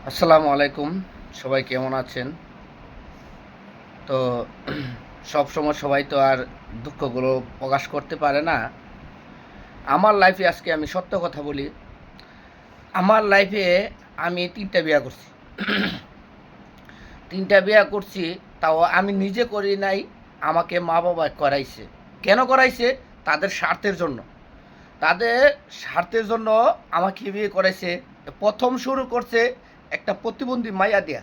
আসসালামু আলাইকুম। সবাই কেমন আছেন? তো সব সময় সবাই তো আর দুঃখগুলো প্রকাশ করতে পারে না। আমার লাইফে আজকে আমি সত্য কথা বলি। আমার লাইফে আমি ৩টা বিয়া করছি। ৩টা বিয়া করছি, তাও আমি নিজে করি নাই, আমাকে মা-বাবা করাইছে। কেন করাইছে? তাদের স্বার্থের জন্য। তাদের স্বার্থের জন্য আমাকে বিয়ে করাইছে। ১ম শুরু করছে একটা প্রতিবন্ধী মাইয়া দিয়া।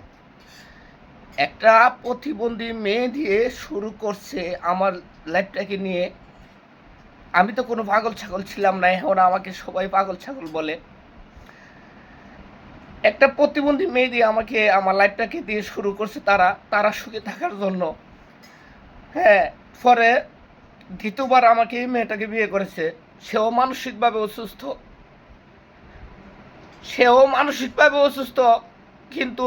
একটা প্রতিবন্ধী মেয়ে দিয়ে শুরু করছে আমার লাইফটাকে নিয়ে। আমি তো কোনো পাগল ছাগল ছিলাম না, এখন আমাকে সবাই পাগল ছাগল বলে। একটা প্রতিবন্ধী মেয়ে দিয়ে আমাকে আমার লাইফটাকে দিয়ে শুরু করছে তারা সুখে থাকার জন্য। হ্যাঁ, পরে দ্বিতীয়বার আমাকে এই মেয়েটাকে বিয়ে করেছে। সেও মানসিকভাবে অসুস্থ, সেও মানসিকভাবে অসুস্থ, কিন্তু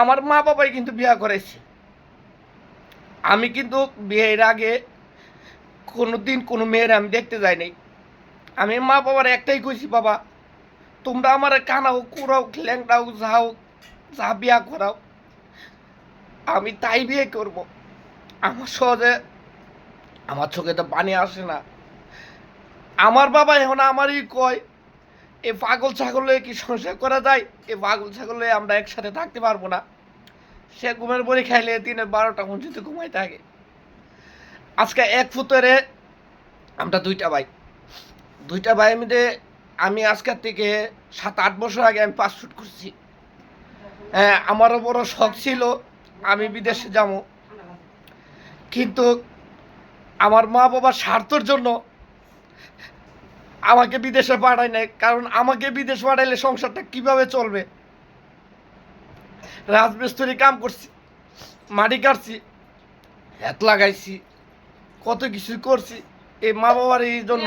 আমার মা বাবাই কিন্তু বিয়ে করেছে। আমি কিন্তু বিয়ের আগে কোনো দিন কোনো মেয়ের আমি দেখতে যাই নাই। আমি মা বাবার একটাই কইছি, বাবা তোমরা আমার কানাও কুড়াও ল্যাংড়াও যাও, যা বিয়া করাও, আমি তাই বিয়ে করব। আমার সহজে আমার চোখে তো পানি আসে না। আমার বাবা এখন আমারই কয়, এ পাগল ছাগল লয়ে কি সংসার করা যায়? এ পাগল ছাগল লয়ে আমরা একসাথে থাকতে পারবো না। সে ঘুমের বড়ি খাইলে দিনে ১২টা পর্যন্ত ঘুমাই থাকে। আজকে এক ফুতেরে আমরা ২টা ভাই, ২টা ভাই মিলে আমি আজকের থেকে ৭-৮ বছর আগে আমি পাসপোর্ট করছি। হ্যাঁ, আমারও বড় শখ ছিল আমি বিদেশে যাব, কিন্তু আমার মা বাবার স্বার্থের জন্য আমাকে বিদেশে পাঠায় নাই। কারণ আমাকে বিদেশ পাঠাইলে সংসারটা কিভাবে চলবে? রাজমিস্ত্রি কাম করছি, মাটি কাটছি, হাত লাগাইছি, কত কিছু করছি এই মা বাবার এই জন্য।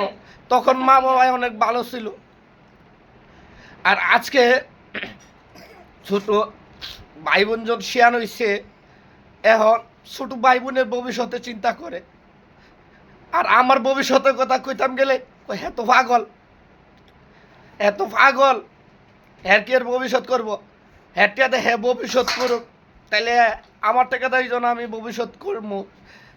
তখন মা বাবাই অনেক ভালো ছিল। আর আজকে ছোট ভাই বোন যখন শিয়ান হইছে, এখন ছোট ভাই বোনের ভবিষ্যতে চিন্তা করে। আর আমার ভবিষ্যতের কথা কইতাম গেলে কই এত পাগল, এত পাগল, হ্যার কি আর ভবিষ্যৎ করবো? হ্যারটিয়াতে হ্যাঁ ভবিষ্যৎ করুক, তাইলে আমার টাকা দেয় যেন আমি ভবিষ্যৎ করবো।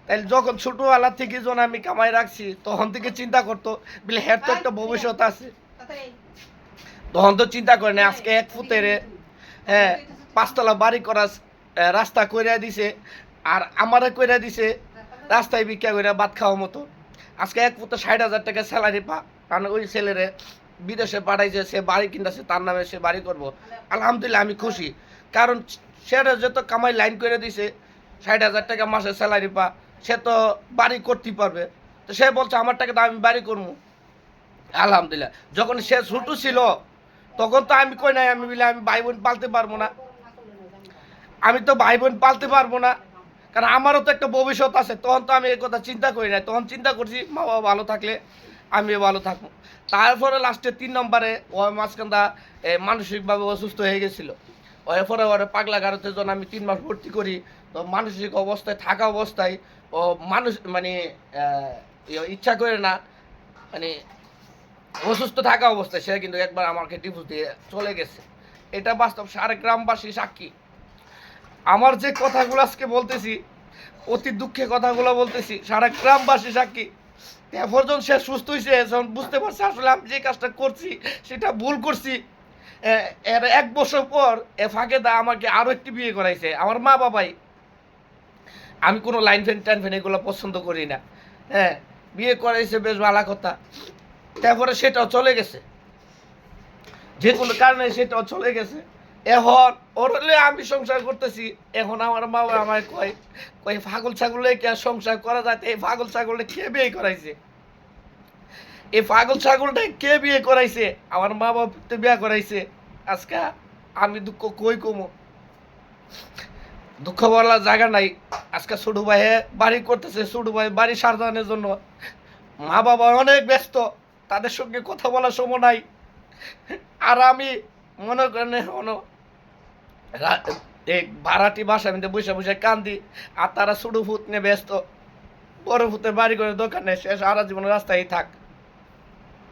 তাইলে যখন ছোটোবেলা থেকে যখন আমি কামাই রাখছি তখন থেকে চিন্তা করতো বলে হ্যার তো একটা ভবিষ্যৎ আছে। তখন তো চিন্তা করে না। আজকে এক ফুতেরে হ্যাঁ ৫ তলা বাড়ি করা রাস্তা কইরা দিছে, আর আমারে কইরা দিছে রাস্তায় ভিক্ষা কইরা ভাত খাওয়ার মতো। আজকে এক ফুটে ৬০,০০০ টাকা স্যালারি পা, কারণ ওই ছেলেরে বিদেশে পাঠাইছে, সে বাড়ি কিনতেছে, তার নামে সে বাড়ি করবো। আলহামদুলিল্লাহ আমি খুশি, কারণ সেটা যত কামাই লাইন করে দিছে ৬০,০০০ টাকা মাসে স্যালারি পা, সে তো বাড়ি করতেই পারবে। তো সে বলছে আমার টাকা তো আমি বাড়ি করবো। আলহামদুলিল্লাহ। যখন সে ছোট ছিল তখন তো আমি কই নাই আমি বলে আমি ভাই বোন পালতে পারবো না, আমি তো ভাই বোন পালতে পারবো না, কারণ আমারও তো একটা ভবিষ্যৎ আছে। তখন তো আমি এই কথা চিন্তা করি নাই, তখন চিন্তা করছি মা বাবা ভালো থাকলে আমিও ভালো থাকবো। তারপরে লাস্টে ৩ নম্বরে ও মাঝখানটা মানসিকভাবে অসুস্থ হয়ে গেছিলো। এরপরে ওরা পাগলা গারোতে যখন আমি ৩ মাস ভর্তি করি, তো মানসিক অবস্থায় থাকা অবস্থায় ও মানুষ মানে ইচ্ছা করে না, মানে অসুস্থ থাকা অবস্থায় সে কিন্তু একবার আমাকে ডিভোর্স দিয়ে চলে গেছে। এটা বাস্তব, সারা গ্রামবাসী সাক্ষী। আমার যে কথাগুলো আজকে বলতেছি, অতি দুঃখে কথাগুলো বলতেছি, সারা গ্রামবাসী সাক্ষী। এরপর যখন সে সুস্থ হয়েছে, যখন বুঝতে পারছে আসলে আমি যে কাজটা করছি সেটা ভুল করছি, এর ১ বছর পর এ ফাঁকে দা আমাকে আরও একটি বিয়ে করাইছে আমার মা বাবাই। আমি কোনো লাইন ফ্যান টাইন ফ্যান এগুলো পছন্দ করি না। হ্যাঁ, বিয়ে করাইছে বেশ ভালো কথা। তারপরে সেটাও চলে গেছে, যে কোনো কারণে সেটাও চলে গেছে। এখন ওর হলে আমি সংসার করতেছি। এখন আমার মা বাবা আমায় কয় কয় পাগল ছাগলে কি আর সংসার করা যায়? এই পাগল ছাগলটা কে বিয়ে করাইছে? এই পাগল ছাগলটা কে বিয়ে করাইছে? আমার মা বাবা তো বিয়ে করাইছে। আজকে আমি দুঃখ কই কমো? দুঃখ বলার জায়গা নাই। আজকে ছোট ভাইয়ে বাড়ি করতেছে, ছোট ভাই বাড়ি সাজানোর জন্য। মা বাবা অনেক ব্যস্ত, তাদের সঙ্গে কথা বলার সময় নাই। আর আমি মনে করেন এখনো এই ভাড়াটি বাসার মধ্যে বসে বসে কান্দি, আর তারা ছোট ফুট নিয়ে ব্যস্ত। বড় ফুটের বাড়ি করে দোকানে, সে সারা জীবন রাস্তায় থাক।